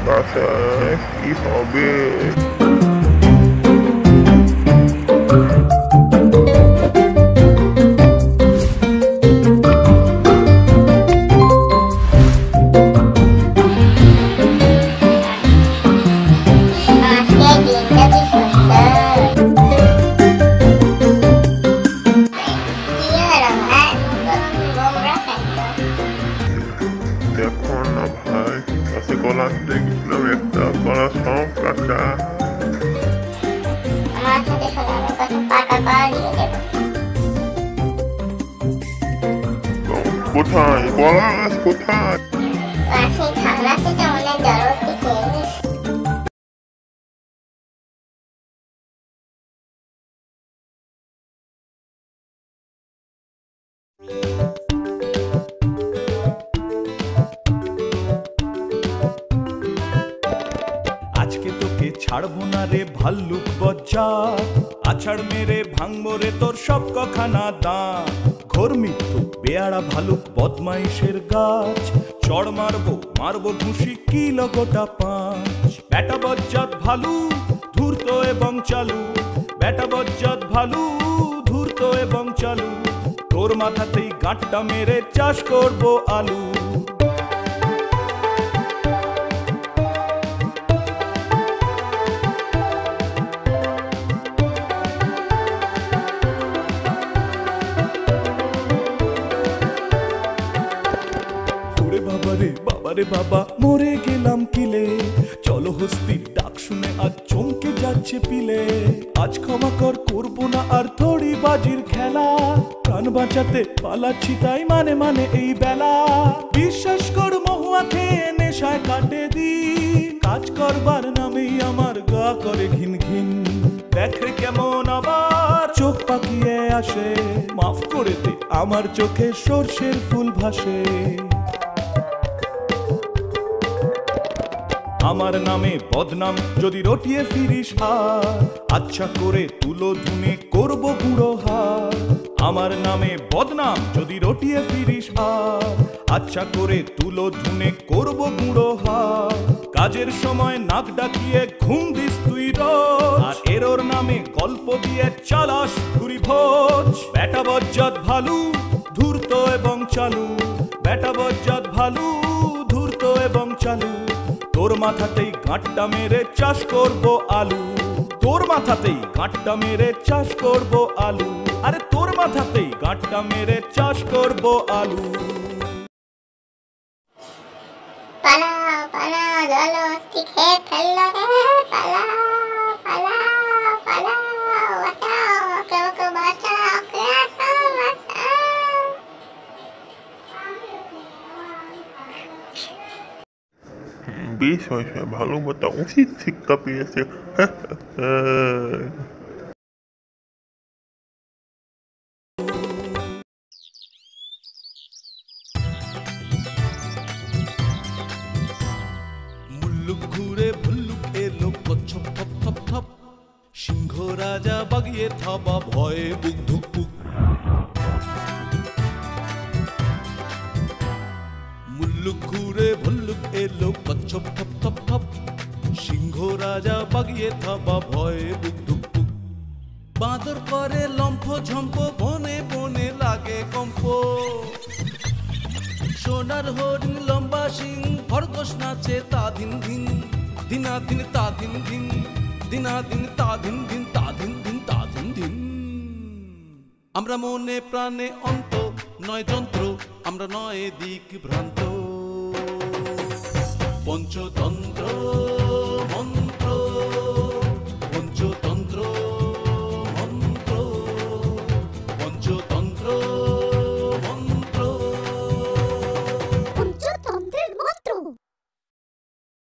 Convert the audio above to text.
বাসায় কি হবে? দেখো না ভাই, কাছে কলা আনতে গেছিলাম, একটা কলা সব কাঁচা। কোথায় কলা গাছ কোথায়? আজকে তোকে ছাড়বো না রে ভাল্লুক বজ্জাত, আছাড় মেরে ভাঙবো রে তোর সব কখানা দাঁত। ঘোর মৃত্যু বেয়াড়া ভালুক বদমাইশের গাছ, চড় মারবো মারবো ঘুষি কিলো গোটা পাঁচ। বেটা বজ্জাত ভালু ধূর্ত এবং চালু, বেটা বজ্জাত ভালু ধূর্ত এবং চালু, তোর মাথাতেই গাঁটটা মেরে চাষ করবো আলু। বাবারে বাবা মরে গেলাম কিলে, চলো হস্তির ডাক শুনে আজ চমকে যাচ্ছে পিলে। আজ ক্ষমা কর, করবো না আর থোড়ি বাজির খেলা, প্রাণ বাঁচাতে পালাচ্ছি তাই মানে মানে এই বেলা। বিশ্বাস কর মহুয়া খেয়ে নেশায় কাটে দিন, কাজ করবার নামেই আমার গা করে ঘিন ঘিন। দেখে কেমন আবার চোখ পাকিয়ে আসে, মাফ করে দে আমার চোখে সর্ষের ফুল ভাসে। আমার নামে বদনাম যদি রটিয়ে ফিরিস হার, আচ্ছা করে তুলো ধুনে করবো গুঁড়ো হার। আমার নামে বদনাম যদি রটিয়ে ফিরিস হার, আচ্ছা করে তুলো ধুনে করবো গুঁড়ো হার। কাজের সময় নাক ডাকিয়ে ঘুম দিস তুই রোজ, আর এরোর নামে গল্প দিয়ে চালাস ঘুরি ভোজ। বেটা বজ্জাত ভালু ধূর্ত এবং চালু, বেটা বজ্জাত ভালু ধূর্ত এবং চালু, তোর মাথাতেই গাঁটটা মেরে চাষ করবো আলু। তোর মাথাতেই গাঁটটা মেরে চাষ করবো আলু, আরে তোর মাথাতেই গাঁটটা মেরে চাষ করবো আলু। পালাও পালাও, জলহস্তি খেয়ে ফেললো রে, পালাও পালাও পালাও, বাঁচাও আমাকে, আমাকে বাঁচাও, কে বাঁচাও বাঁচাও। বেশ হয়েছে, ভালো মতো উচিত শিক্ষা পেয়েছে। মুল্লুক ঘুরে ভুল্লুক এলো কচ্ছপ থপ থপ থপ, সিংহ রাজা বাগিয়ে থাবা ভয়ে বুক ধুক বুক। মুল্লুক ঘুরে ভুল্লুক এলো কচ্ছপ থপ থপ থপ, সিংহ রাজা বাগিয়ে থাবা ভয়ে বুক ধুক বুক। বাঁদর করে লম্ফ ঝম্প, বনে বনে লাগে কম্প। সোনার হরিণ লম্বা সিং, খরগোশ নাচে তা ধিন ধিন, দিনা দিন তা ধিন ধিন, দিনা দিন তা ধিন ধিন, তা ধিন ধিন তা ধিন ধিন। আমরা মনে প্রাণে অন্ত নয় যন্ত্র, আমরা নয় দিক ভ্রান্ত। পঞ্চতন্ত্র মন্ত্র